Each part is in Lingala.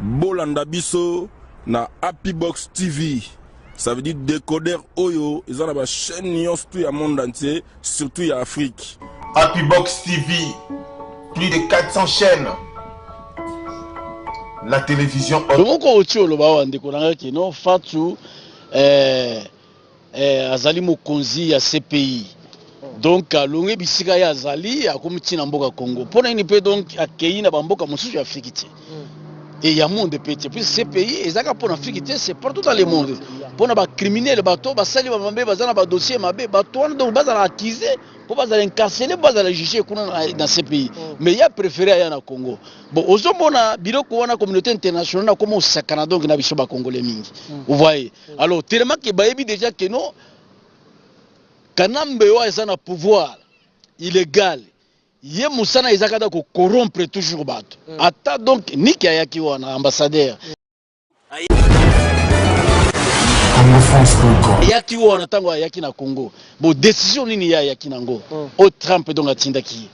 bolanda biso na Happy Box TV. Ça veut dire décodeur Oyo. Ils ont la chaîne nyonso tout le monde entier, surtout en Afrique. Happy Box TV, plus de 400 chaînes. La télévision. Donc on tient le bas décodeur qui non Fatou azali mokonzi ya CPI. Donc longue bisika ya azali akomiti na mboka Congo. Pona ini pe donc akei na bamboka mosusu ya Afrique. Et il y a un monde petit. Puis ces pays, ils ont pour l'Afrique, c'est partout dans le monde. Pour les criminels, les bateaux, les sali, les dossiers, les bateaux, donc ils sont accusés, pour les incarcérer, pour les juger dans ces pays. Mais il y a préféré aller au Congo. Bon, aux hommes, on a la communauté internationale, comme au Canada, qui n'a pas Congolais. Vous voyez. Alors, tellement que Bayebi déjà que non, Kanambe est un pouvoir illégal. Yé Moussana Izakada ko corrompre toujours bato. Ata donc Niki Ayaki wana ambassadeur. Ayaki wana tango Ayaki na Congo. Bon décision nini ya Ayaki nango. O Trump donc atindaki.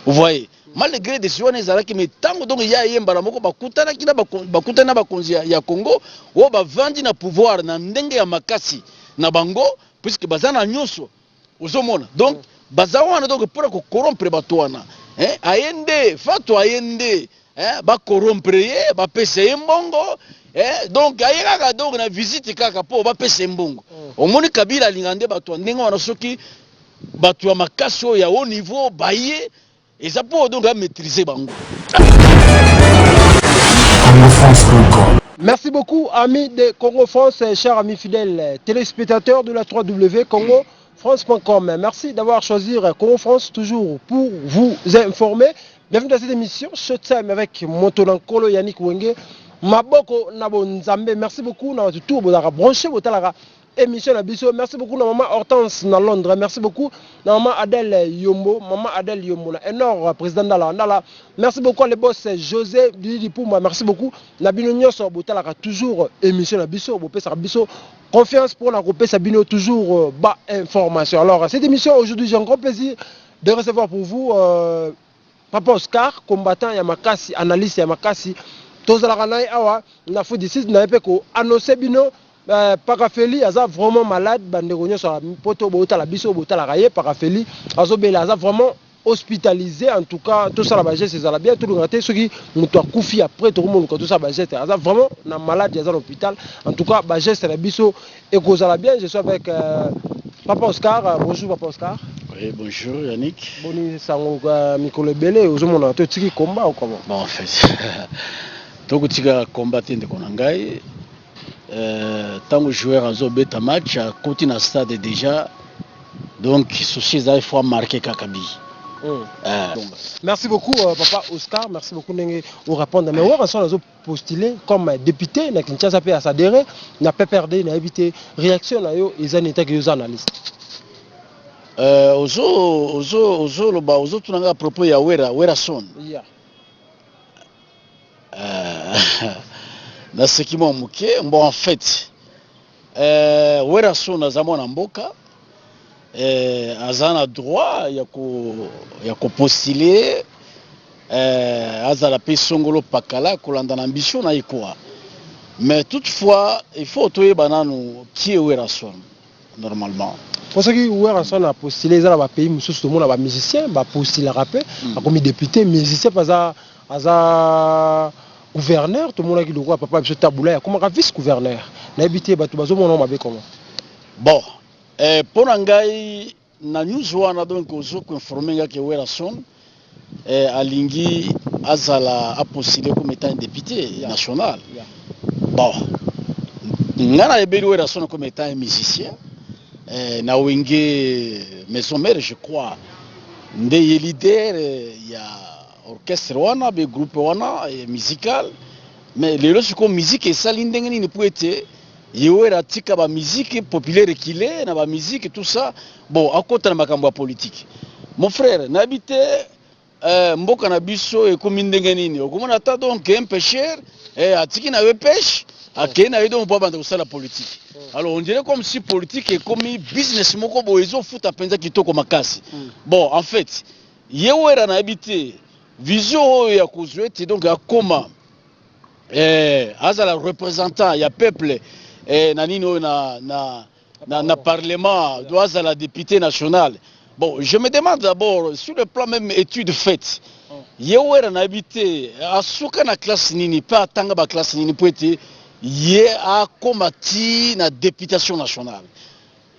Vous voyez, malgré décision ezalaki mais tango donc ya yembala moko bakutana kina bakutana bakonzi ya Congo, o bavandi na pouvoir na ndenge ya makasi na bango puisque bazana nyonso. Ozomona. Donc bazawana donc pour corrompre batoana ayende fato ayende ba corrompre ye ba pese mbongo donc ayeka donc na visite kaka po ba pese mbongo omoni Kabila lingande bato ndenge wana soki bato ya makaso ya haut niveau baye eza po donc a maîtriser bango. Merci beaucoup amis de Congo France, chers amis fidèles téléspectateurs de la 3W Congo France.com. Merci d'avoir choisi Congo France toujours pour vous informer. Bienvenue dans cette émission Showtime avec Motonankolo Yannick Wenge. Maboko Nabo Nzambe. Merci beaucoup na tout bozaka branché botalaka émission na biso. Merci beaucoup na maman Hortense na Londres. Merci beaucoup na maman Adèle Yombo, maman Adèle Yombo na énorme président d'Ala. Merci beaucoup à le boss José Didi Pouma. Merci beaucoup na bino nyonso botalaka toujours émission na biso, bopesa biso confiance pour la groupe Sabino, toujours bas information. Alors, cette émission aujourd'hui, j'ai un grand plaisir de recevoir pour vous Papa Oscar, combattant Yamakasi, analyste Yamakasi. Tous les gens qui ont dit que nous annoncé Bino, Parafeli, ils sont vraiment malades. Bandéronio sur la poto, la biso, la raye, Parafeli, ils sont vraiment hospitalisé. En tout cas, tout ça, la bagesse, c'est bien. Tout le monde, ceux qui ont couffé après, tout le monde, tout ça, bagesse, ils sont vraiment malade, ils sont à l'hôpital. En tout cas, bagesse, c'est la biso, et cause la bien. Je suis avec Papa Oscar. Bonjour, Papa Oscar. Oui, bonjour, Yannick. Bonjour, Sango, Mikolo Belé. Aux hommes, on a tout tiré combat ou comment? Bon, en fait, tout le tiré combat, de Konangai. Tant que joueur en zone match, à côté d'un stade déjà, donc, ceci, il faut marquer Kakabi. Merci beaucoup Papa Oscar, merci beaucoup de répondre. Mais on a postulé comme député, na Kinshasa pe asadéré, na PPRD, na évité réaction na yo les états que les analystes. Ozo tunanga à propos ya Wera Son. Na ce qui m'a moqué, bon en fait, Wera Son na zamona mboka. Azana droit ya ko postuler azala pe songolo pakala kolanda ambition na ikoa. Mais toutefois il faut toyer banano qui est Wera Son normalement. Pour ce qui Wera Son a postulé za ba pays mususu tout monde ba musicien ba postuler rapé comme député musicien pas za gouverneur tout le monde qui le voit papa monsieur Taboula comme vice gouverneur na habité ba to bazo mon nom comment. Bon pour ngai na news wana donc ozo ko informer que Wera Son alingi azala a postulé comme étant député national. Bon ngana ebeli Wera Son comme étant musicien na wenge maison mère je crois nde leader ya orchestre wana be groupe wana musical mais lelo siko musique esali ndenge nini pour être Yewera tika ba musique populaire qu'il est, na ba musique tout ça. Bon, à côté na makambo politique. Mon frère, n'habite mboka na biso et comme ndenge nini. Okomona ta donc un pêcheur atiki na we pêche, akena yedo mpo banda ko sala politique. Alors on dirait comme si politique est comme business moko boezo futa penza kitoko makasi. Bon, en fait, Yewera na habité vision ya kozwete donc akoma azala représentant ya peuple na nini oyo na parlement azala député national. Bon, je me demande d'abord sur le plan même étude faite ye wera na habité asuka na classe nini pas atanga ba classe nini pour être ye a combattu na députation nationale.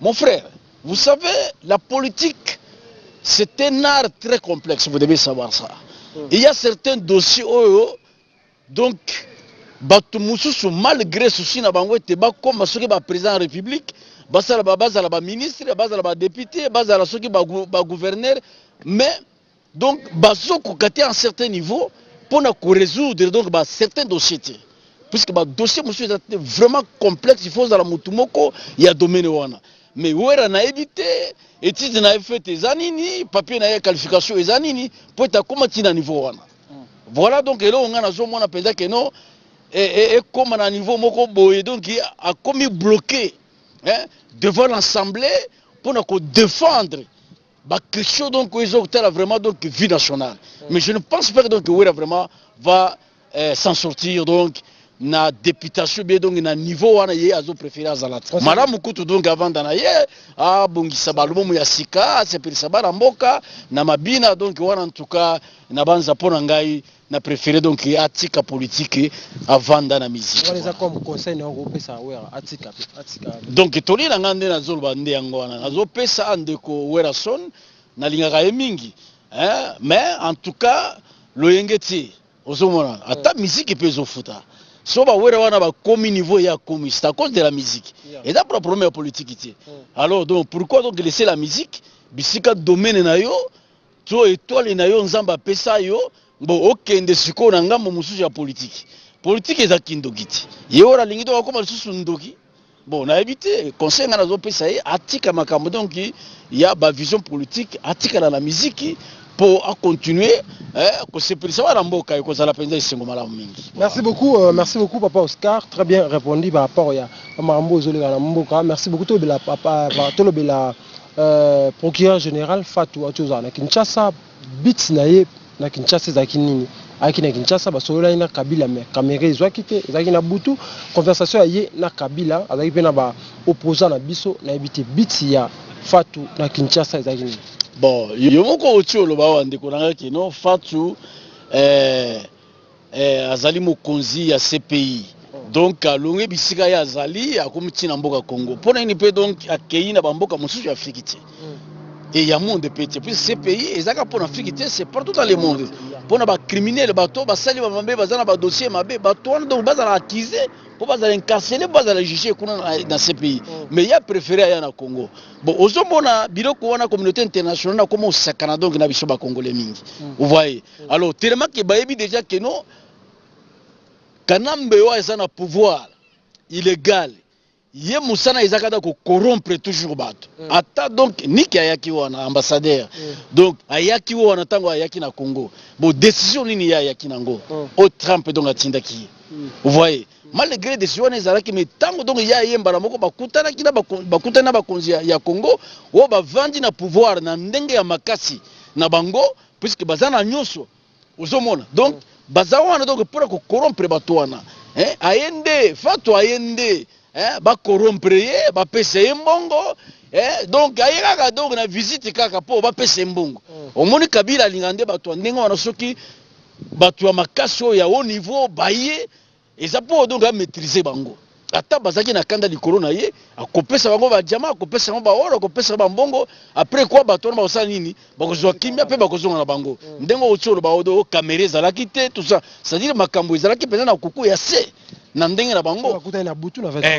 Mon frère, vous savez, la politique c'est un art très complexe, vous devez savoir ça. Il y a certains dossiers donc bato mususu malgré souci na bango te ba comme soki ba président de la République basala ba ministre basala ba député basala soki ba gouverneur, mais donc bazo ko kati à un certain niveau pour na ko résoudre donc ba certains dossiers puisque ba dossier mususu vraiment complexe, il faut dans la mutumoko ya domaine wana. Mais wera na éviter étude na fait ezanini papier na qualification ezanini pour ta comment ti na niveau wana. Voilà donc là on a zo mona penza que non et comme à un niveau moko boye donc a commis bloqué devant l'Assemblée pour nous défendre la question donc ils ont vraiment donc vie nationale. Mais je ne pense pas que donc Wera vraiment va s'en sortir donc na députation bien donc na niveau wana ye azo préféré azalat. Madame Kutu donc avant dana ye bongisa balumu ya sika c'est pour ça mboka na mabina donc wana en tout cas na banza pona ngai na préféré donc atika politique avant dans la musique. On les a comme conseil na groupe ça Wera atika. Donc toli na ngande na zolo bande yango wana azo pesa andeko Wera son na lingaka mingi mais en tout cas loyengeti ozomona ata musique peut zofuta. So ba Wera wana ba komi niveau ya komi c'est à cause de la musique. Et d'après problème politique ici. Alors donc pourquoi donc laisser la musique bisika domaine na yo to étoile na yo nzamba pesa yo. Bon, ok, ndesiko na ngambo mususu ya politique. Politique eza kindogiti. Yora lingido akoma lisusu ndoki. Bon, na éviter conseil ngana zo pesa ye atika makambo donc il y a ba vision politique atika na la musique pour continuer que c'est pour ça la mboka ko za la penza isengo malamu mingi. Merci beaucoup papa Oscar, très bien répondu par rapport ya mambo zolega na mboka. Merci beaucoup to bela papa to bela procureur général Fatou Atoza na Kinshasa bits na ye na Kinshasa ezaki nini aki na Kinshasa basolola na Kabila mais caméra ezwaki te ezaki na butu conversation ye na Kabila azaki pe na ba opposant na biso na ebité bits ya Fatou na Kinshasa ezaki nini. Bon yomoko otiolo ba wande ko nanga kino Fatou azali mokonzi ya CPI donc alonge bisika ya azali akomiti na mboka Congo pona ini pe donc akei na bamboka mosusu ya Afrique te. Et il y a un monde petit. Puis ces pays, ils ont Afrique, c'est partout dans le monde. Pour les criminels, les bateaux, les sali, les dossiers, les bateaux, donc ils ont accusé, pour les incarcérer, pour les juger dans ces pays. Mais il y a préféré aller au Congo. Bon, aux hommes, on a la communauté internationale, comme au Canada, qui n'a pas de Congolais. Vous voyez. Alors, tellement que Bayebi déjà que non, Kanambe est un pouvoir illégal. Ye musana izakada ko corrompre toujours bato. Ata donc niki ayaki wana ambassadeur. Donc ayaki wana tango ayaki na Congo. Bon décision nini ya ayaki nango. O Trump donc atindaki. Vous voyez, malgré décision ezalaki mais tango donc ya yembala moko bakutana kina bakutana bakonzi ya Congo, o bavandi na pouvoir na ndenge ya makasi na bango puisque bazana nyonso. Ozomona. Donc bazawana donc pour ko corrompre bato wana. Ayende, Fatou ayende ba corrompre ba pese mbongo donc ayaka donc na visite kaka po ba pese mbongo omoni Kabila lingande bato ndenga wana soki bato ya makaso ya haut niveau baye eza po donc a maîtriser bango ata bazaki na kanda likolo na ye akopesa bango ba jama akopesa bango ba oro akopesa ba mbongo après quoi bato na basala nini bakozwa kimia pe bakozonga na bango ndengo otsolo ba odo caméra ezalaki te tout ça c'est-à-dire makambo ezalaki pena na kuku ya se na ndenge na bango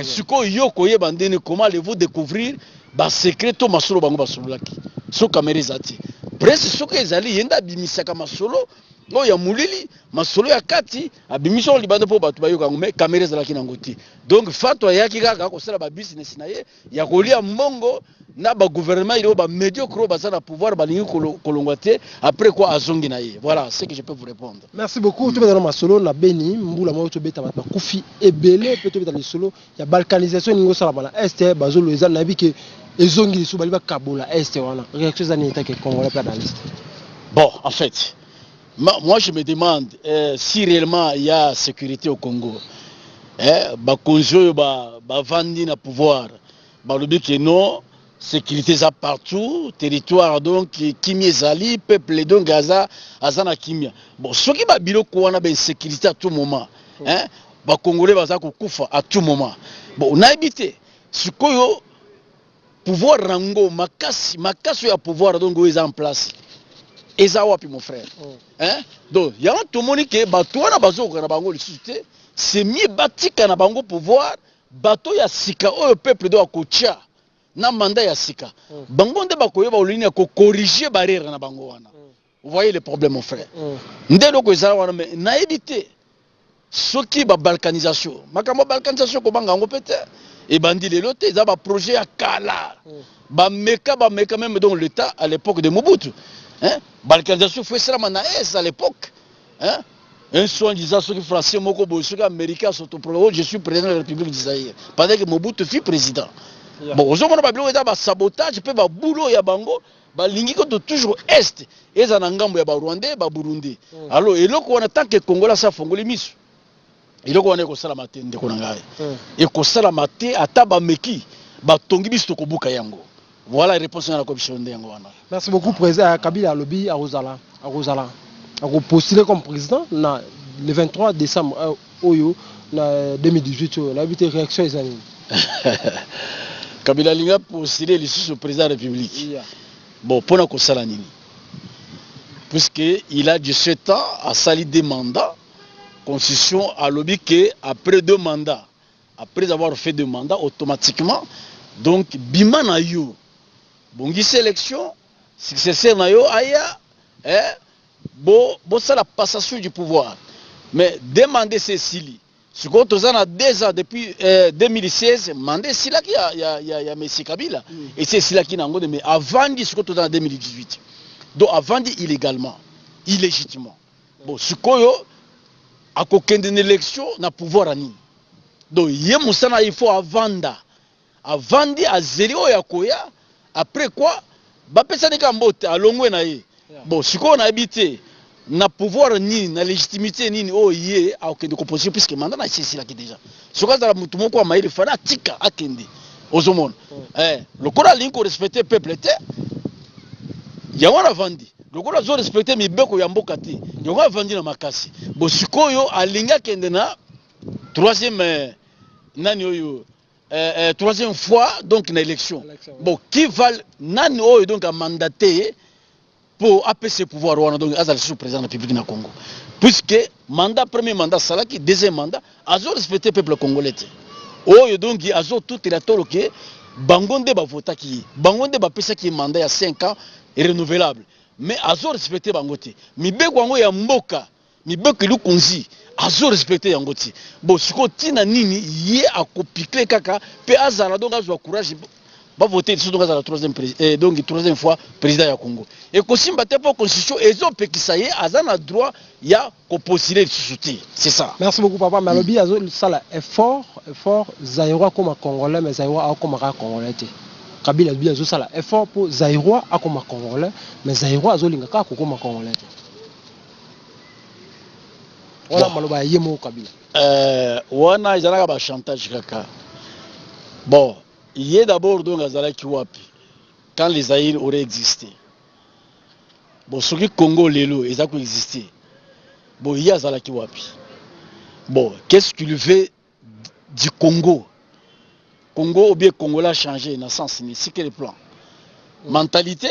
siko yoko ye bandene comment allez-vous découvrir ba secret to masolo bango basololaki so caméra ezati presse soko ezali yenda bimisaka masolo no ya mulili masolo ya kati abimiso libanda po bato bayoka ngome caméra ezalaki nango te donc Fatou ayaki kaka ko sala ba business na ye ya kolia mbongo na ba gouvernement il ba médiocre ba na pouvoir ba lingi kolongwate après quoi azongi na ye. Voilà ce que je peux vous répondre. Merci beaucoup. Tu vas dans ma solo na Beni mbula mo to beta ba kufi ebele peut être dans le solo ya balkanisation ningo sala bana est bazolo ezana na bi ke ezongi lisubali ba kabola est wana réaction za n'état que congolais pas dans l'est. Bon en fait Moi, je me demande si réellement il y a sécurité au Congo. Bakonzo vandi na pouvoir. Balobi que non, sécurité ça partout, territoire donc kimia ezali, peuple donc Gaza, azana kimia. Bon, ce qui ba biloko wana ba sécurité à tout moment. Ba Congolais baza kokufa à tout moment. Bon, on a habité. Sikoyo pouvoir rango makasi ya pouvoir donc est en place. Eza wapi mon frère. Donc, il y a tout le monde qui est bateau na bazo na bango le société, c'est mieux batika na bango pouvoir, bateau ya sika o peuple do akotia na mandat ya sika. Bango nde bakoyo ba olini ko corriger barrière na bango wana. Vous voyez le problème mon frère. Ndelo ko ezala wana mais na éviter soki ba balkanisation. Makambo balkanisation ko banga ngo pete et bandi le loté za ba projet ya kala. Ba meka même dans l'état à l'époque de Mobutu. Balkanisation fait ça à l'époque. Un soin disant ceux qui français, moko ceux qui américains sont au problème. Je suis président de la République d'Israël. Pendant que Mobutu fut président. Bon, aux hommes on a pas sabotage, peut pas boulot ya bango, ba lingi ko toujours est. Et ça n'angambo ya ba Rwandais, ba Burundi. Alors et là qu'on attend que Congo là ça fongoli misu. Et là qu'on est ko sala maté ndeko nangai. Et ko sala maté ata ba meki, ba tongi biso ko buka yango. Voilà la réponse à la commission de Yangoana. Merci beaucoup, président Kabila Lobby à Rosala. A postulé comme président le 23 décembre Oyo 2018. La réaction est année. Kabila Linga postulé le président de la République. Bon, pour nous Salanini. Puisqu'il a 17 ans à sali des mandats, constitution à lobby qu'après 2 mandats, après avoir fait 2 mandats, automatiquement, donc Bima na yo. Bongi sélection, successeur na yo aya, ça la passation du pouvoir. Mais demander Cécilie, ce qu'on a 2 ans depuis 2016, demander si là qu'il y a M. Kabila, et c'est là qui n'a pas de mais avant dit ce qu'on a en 2018. Donc avant dit illégalement, illégitimement. Bon, ce qu'on a aucune élection n'a pouvoir à ni. Donc il faut avant dit à zéro ya koya. Après quoi, bapesa de kambote à longwe na ye. Bon, si on a habité, na pouvoir ni, na légitimité ni, oh yé, a aucune composition puisque mandat na c'est là qui déjà. Ce qu'on a mutumo kwa maïri fana tika akende. Ozomon. Le code a l'inco respecter peuple était. Yawana vandi. Le code a zo respecter mi beko ya mboka te. Yawana vandi na makasi. Bon, si koyo alinga kende na 3e nani oyo. 3e fois donc une élection. Bon, qui va nani oyo donc a mandaté pour APC pouvoir wana donc azali sous président de la République na Congo. Puisque premier mandat salaki, 2e mandat azo respecter peuple congolais. Oyo donc azo tout territoire que bangonde ba vota ki, bangonde ba pesa ki mandat ya 5 ans et renouvelable. Mais azo respecter bangote. Mibeko yango ya mboka, mibeko ilukunzi azo respecter yangoti. Bon, siko tina nini yé a copier kaka pe azala donc azo courage ba voter surtout dans la 3e fois président ya Congo. Et kosimba te pour constitution ezo pekisa yé azana droit ya ko postuler le soutien. C'est ça. Merci beaucoup papa. Malobi azo sala effort Zaïrois comme congolais mais Zaïrois comme congolais. Kabila bi azo sala effort pour Zaïrois comme congolais mais Zaïrois azo linga ka comme congolais. Voilà maloba yemo Kabila. Wana izalaka ba chantage kaka. Bon, il y a d'abord donc azalaki wapi quand les Zaïre auraient existé. Bon, ce qui Congo lelo ils ont existé. Bon, il y a azalaki wapi. Bon, qu'est-ce qu'il veut du Congo? Congo ou bien Congolais a changé dans sens ni c'est quel plan. Mentalité,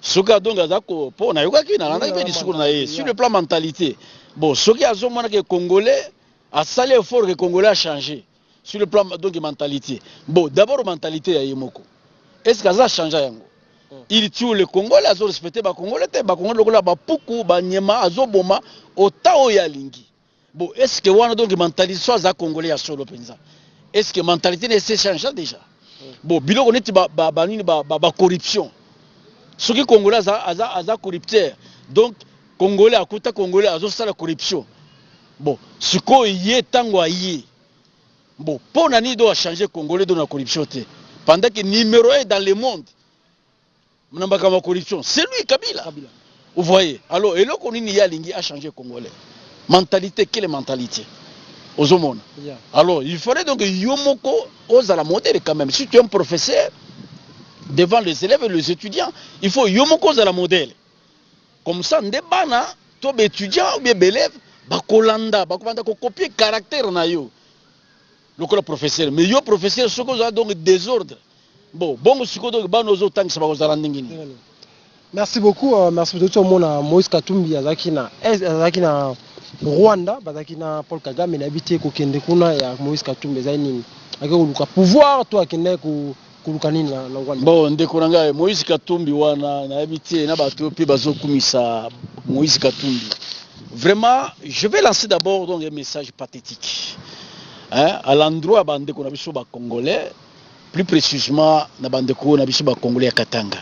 ce gars donc azako pour na yoka ki na randa ki discours na ye sur le plan mentalité. Bon, ce qui a zomana que Congolais a salé effort que Congolais a changé sur le plan donc de mentalité. Bon, d'abord mentalité ya Yemoko. Est-ce que ça a changé yango? Il tue le Congolais, azo respecter ba Congolais, ba Congolais lokola ba puku ba nyema azo boma otao ya lingi. Bon, est-ce que wana donc mentalité soit za Congolais ya solo penza? Est-ce que mentalité ne s'est changé déjà? Bon, biloko neti ba corruption. Ce qui Congolais aza corrupteur. Donc Congolais akuta Congolais azo sala corruption. Bon, ce ko yé tango yé. Bon, pour nani doit changer Congolais dans la corruption. Pendant que numéro 1 dans le monde, la corruption, c'est lui Kabila. Vous voyez? Alors, et là, qu'on y a lingi a changé congolais. Mentalité, quelle mentalité? Aux hommes. Yeah. Alors, il faudrait donc Yomoko ose à la modèle quand même. Si tu es un professeur, devant les élèves et les étudiants, il faut Yomoko ose à la modèle. Comme ça, ndebana, toi, étudiant ou bien élève, bakolanda, bakolanda, copier caractère na yo. Le professeur. Mais yo professeur, ce qu'on a donc désordre. Bon, ce qu'on a donc autant que ça va vous arranger. Merci beaucoup. Merci beaucoup. Tout le monde, Moïse Katumbi, Azaki na Rwanda, Bazaki na Paul Kagame, n'habité kokende kuna ya Moïse Katumbi, Zaini. Avec pouvoir, toi, qui n'est kulukanini na Rwanda. Bon, ndekonanga Moïse Katumbi wana na habité na bato puis bazokumisa Moïse Katumbi. Vraiment, je vais lancer d'abord donc un message pathétique. Hein, à l'endroit bandeko na biso ba congolais, plus précisément na bandeko na biso ba congolais ya Katanga.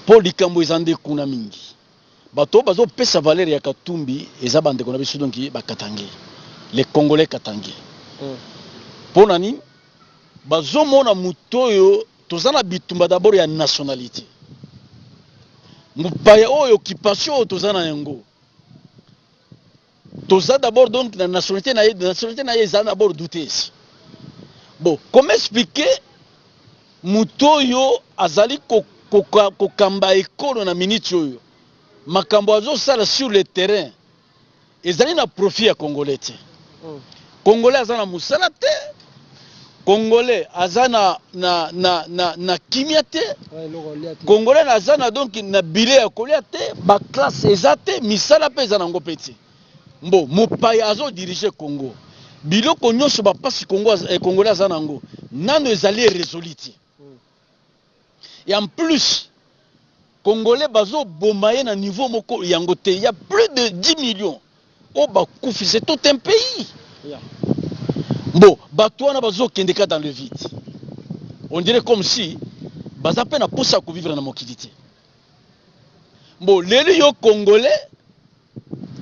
Pour likambo ezande kuna mingi. Bato bazo pesa valeur ya Katumbi eza bandeko na biso donc ba Katangé. Les Congolais Katangé. Pour nani bazo mona mutoyo tozana bitumba d'abord ya nationalité. Mupaya oyo occupation tozana yango. Toza d'abord donc la nationalité na eza d'abord douté. Bon, comment expliquer mutoyo azali kokamba ekolo na minute oyo makambo azo sala sur le terrain ezali na profit ya congolais te. Congolais azana musala te. Congolais azana na kimia te. Congolais azana donc na bilé ya kolia te, ba classe ezate misala pe ezana ngo petit. Mbo mopaya azo diriger Congo. Biloko nyonso ba pasi Congo Congolais azana ngo nano ezali résoliti. Et en plus Congolais bazo bomaye na niveau moko yango te, il y a plus de 10 millions. Oh ba koufi, c'est tout un pays. Yeah. Bon, batouana bazo kendeka dans le vide. On dirait comme si baza peine à pousser à vivre dans mokidité. Bon, les yo Congolais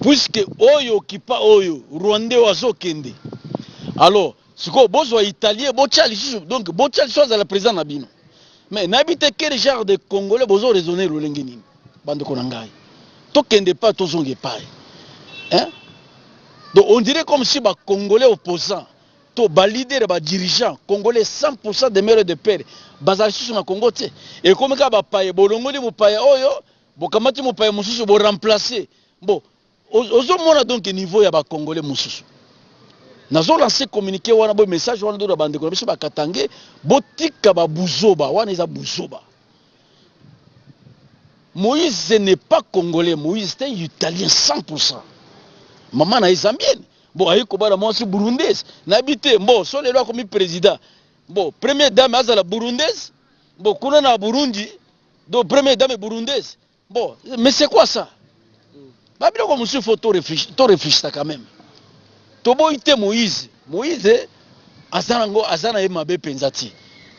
puisque oyo kipa oyo Rwandais wazo kende. Alors, ce que bozo italien bochali donc bochali chose à la président Nabino. Mais n'habite quel genre de Congolais bozo raisonner le lengeni bande konangai. To kende pas to zonge pas. Hein? Donc on dirait comme si ba Congolais opposants, to ba leader ba dirigeant Congolais 100% des mères de père, bazali sur na Congo te. Et comme ka ba paye bolongoli mo paye oyo, bokamati mo paye mususu bo remplacer. Bon, ozo mona donc niveau ya ba Congolais mususu. Nazo lancé communiquer wana bo message wana do ba bande ko biso ba Katangé, botika ba buzoba, wana eza buzoba. Moïse n'est pas congolais, Moïse est italien 100%. Maman na zambienne. Bon, ayi ko bala moi si burundaise. N'habite bon, so le loi comme président. Bon, première dame azala burundaise. Bon, kuna na Burundi, donc première dame burundaise. Bon, mais c'est quoi ça? Ba bilo ko monsieur faut to réfléchir quand même. Tobo ite Moïse. Moïse azana e mabe penzati.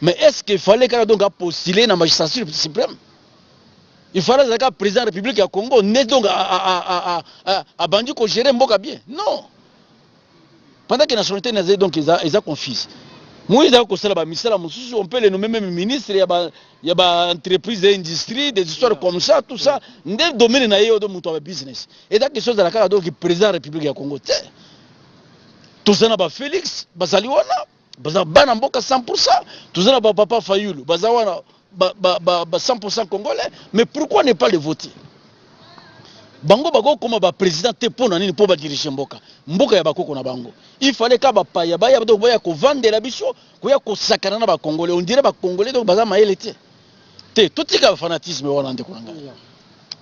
Mais est-ce qu'il fallait qu'il donc postuler dans la magistrature suprême? Il fallait que le président de la République du Congo n'est donc à Bandi qu'on gère Mboka bien. Non. Pendant que la nationalité n'a donc ils ont confis. Moi, ils ont construit la ministère, on peut les nommer même ministre, il y a des entreprises d'industrie, des histoires comme ça, tout ça. Dans le domaine de business. Et dans quelque chose de la carte, donc le président de la République du Congo, tout ça, Félix, Bazaliwana, Bazabana Mboka 100%, tout ça, Papa Fayoulou, Bazawana. 100% congolais, mais pourquoi ne pas le voter? Bango bago comme ba président te pona nini po ba diriger mboka. Mboka ya bakoko na bango. Il fallait ka ba paya ba ya donc boya ko vendre la biso, ko ya ko sakana na ba congolais. On dirait ba congolais donc baza maele te. Tout tika fanatisme wana ndeko nanga.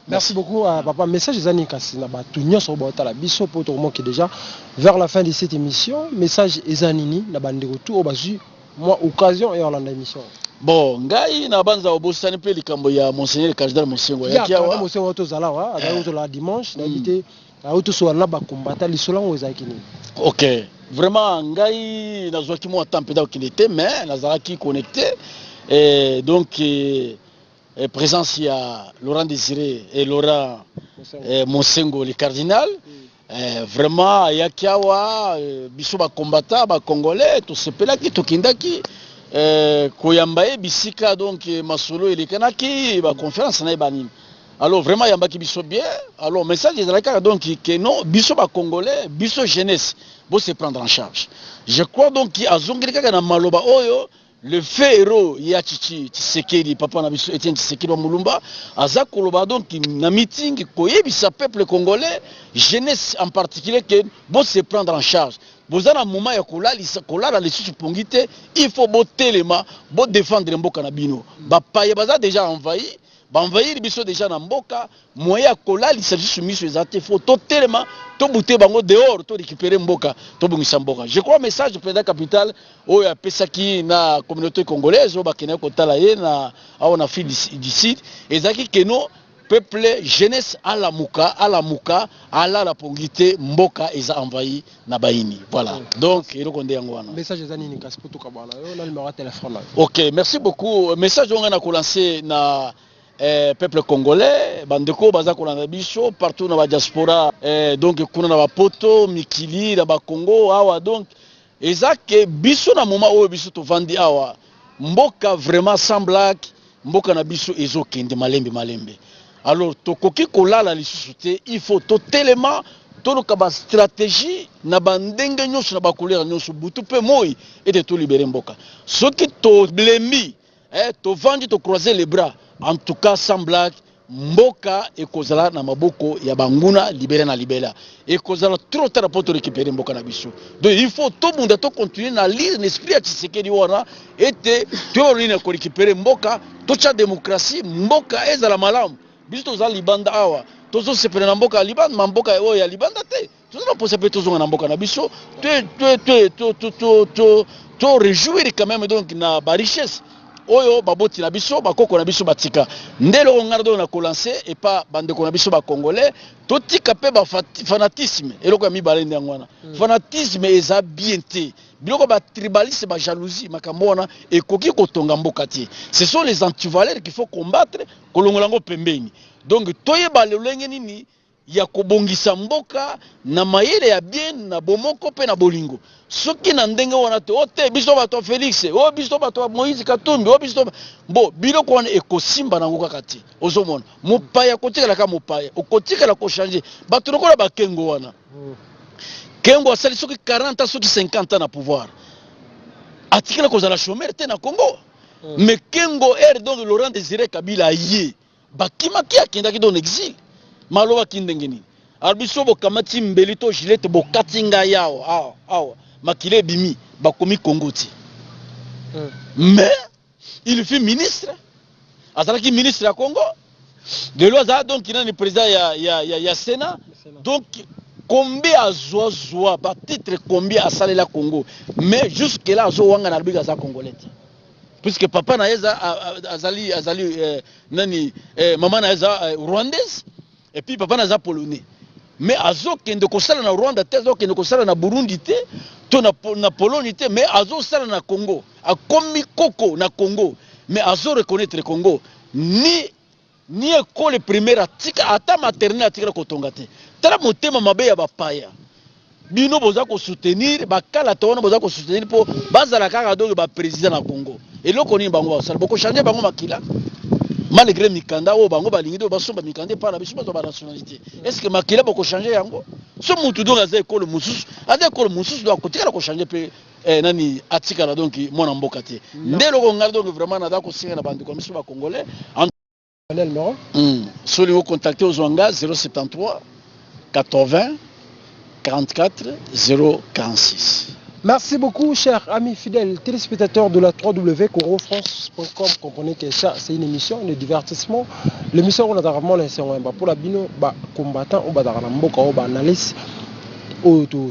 Merci beaucoup papa. Message zani kasi na ba tunyo so ba tala biso pour tout le monde qui déjà vers la fin de cette émission. Message ezanini na ba ndeko tout obazu moi occasion et Hollande émission. Bon, ngai na banza obosani pe likambo ya monseigneur cardinal Mosengo ya kiawa. Ya Mosengo to zala wa, azayo la dimanche, na bité auto so na ba combattre lisolo ngozaki ni. OK. Vraiment ngai na zwaki mo tempeda okilete mais nazaraki connecté et donc présence ya Laurent Désiré et Laurent Mosengo le cardinal. Vraiment ya kiawa biso ba combattant ba congolais to sepelaki to kindaki koyamba bisika donc masolo elekanaki ba conférence na banini Alors vraiment yambaki biso bien. Alors message de la carte donc que non biso ba congolais, biso jeunesse, bon se prendre en charge. Je crois donc qu'il a zongirika na maloba oyo le fait héros ya Tshisekedi papa na biso Etienne Tshisekedi wa Mulumba aza koloba donc na meeting koyebisa peuple congolais, jeunesse en particulier que bon se prendre en charge. Bozana moment ya kolala lisusu pongite, il faut botelema, bo défendre mboka na bino. Ba paye baza déjà envahi. Banvahir biso déjà na mboka moya kolali sa juste miso ezate faut totalement to buter bango dehors to récupérer mboka to bungisa mboka. Je crois message président capital oyo apesaki na communauté congolaise o bakena ko tala ye na aona fi d'ici ezaki keno peuple jeunesse à la muka à la pongité mboka eza envahi na baini. Voilà. Donc eloko nde yango wana. Message ezani ni kaspoto kabana yo na numéro de téléphone. OK, merci beaucoup. Message on a ko lancer na peuple congolais, bandeko baza kolanda biso partout na ba diaspora, donc kuna na ba poto mikili na ba Congo awa, donc ezake biso na moment oyo biso to vandi awa mboka vraiment sans blague, mboka na biso ezokende malembe. Alors tokoki kolala lisusu te, il faut totalement toloka ba stratégie na bandenge nyonso na ba couleur nyonso butu pe moi et de tout libérer mboka. Soki to blemi to vandi to croiser les bras. En tout cas, sans blague, mboka ekozala na maboko ya banguna libéré na libéla. Ekozala trop tard pour te récupérer mboka na biso. Donc il faut tout le monde to continuer na lire l'esprit à Tshisekedi wana et te orine ko récupérer mboka, tocha démocratie, mboka ezala malamu. Biso tozala libanda awa. Tozo sepena na mboka libanda, mboka oyo ya libanda te. Tozo na posepe tozo na mboka na biso. To réjouir quand même donc na ba richesse. Oyo baboti na biso bakoko na biso batika ndelo ngardo na kolancer et pas bande ko na biso ba congolais totika pe ba fanatisme eloko ya mibale ndangwana fanatisme eza bien te biloko ba tribalisme ba jalousie makambona ekoki kotonga mboka te. Ce sont les antivaleurs qu'il faut combattre kolongolango pembeni. Donc toyeba lolenge nini ya kobongisa mboka na mayele ya bien na bomoko pe na bolingo. Soki na ndenge wana te ote biso bato Félix o biso bato Moïse Katumbi o biso bo biloko wana ekosimba nango kaka te ozomona mopaya kotikala ka mopaya okotikala ko changer bato lokola bakengo wana kengo asali soki 40 ans soki 50 ans na pouvoir atikala kozala chômeur te na Congo mais kengo donc Laurent Désiré Kabila ye bakimaki akendaki dans exil maloba kindengeni arbiso bokamati mbelito gilete bokatinga yao awa makile bimi bakomi Congo ti mais il fut ministre azalaki ministre ya Congo de loza donc il est président ya Sénat donc combien azwa ba titre combien a salé la Congo mais jusque là azo wanga na biga za congolais puisque papa na eza azali nani maman na eza rwandaise et puis papa na eza polonais mais azo kende ko sala na Rwanda te azo kende ko sala na Burundi te to na Pologne te mais azo sala na Congo akomi koko na Congo mais azo reconnaître Congo ni école primaire atika ata maternelle atika ko tonga te tala motema mabe ya bapaya bino boza ko soutenir bakala tona boza ko soutenir po bazala kaka donc ba président na Congo et loko ni bango basala boko changer bango makila malgré mikanda o bango balingi do basomba mikanda par la biso ba nationalité est-ce que makila boko changer yango so mutu donc aza école mususu do kotika ko changer pe nani atika la donc mona mboka te ndelo ko ngal donc vraiment na da ko singa na bandi ko miso ba congolais Soli vous contactez aux Zwanga 073 80 44 046. Merci beaucoup, chers amis fidèles téléspectateurs de la 3W CongoFrance.com. Comprenez que ça, c'est une émission de divertissement. L'émission, on a vraiment laissé pour la bino, combattant, on va analyse.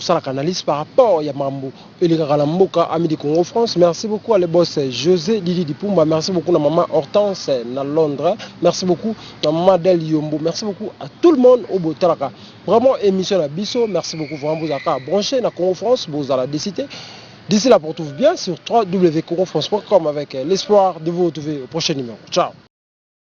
Ça la canalise par rapport à Mambo et les Galamboka, amis du Congo France. Merci beaucoup à les boss José Didi Dipumba. Merci beaucoup à maman Hortense à Londres. Merci beaucoup à maman Del Yombo. Merci beaucoup à tout le monde au Botaraka. Vraiment émission à Bisso. Merci beaucoup vraiment vous avez branché dans Congo France. Vous allez décider. D'ici là, pour tout bien sur www.congofrance.com avec l'espoir de vous retrouver au prochain numéro. Ciao.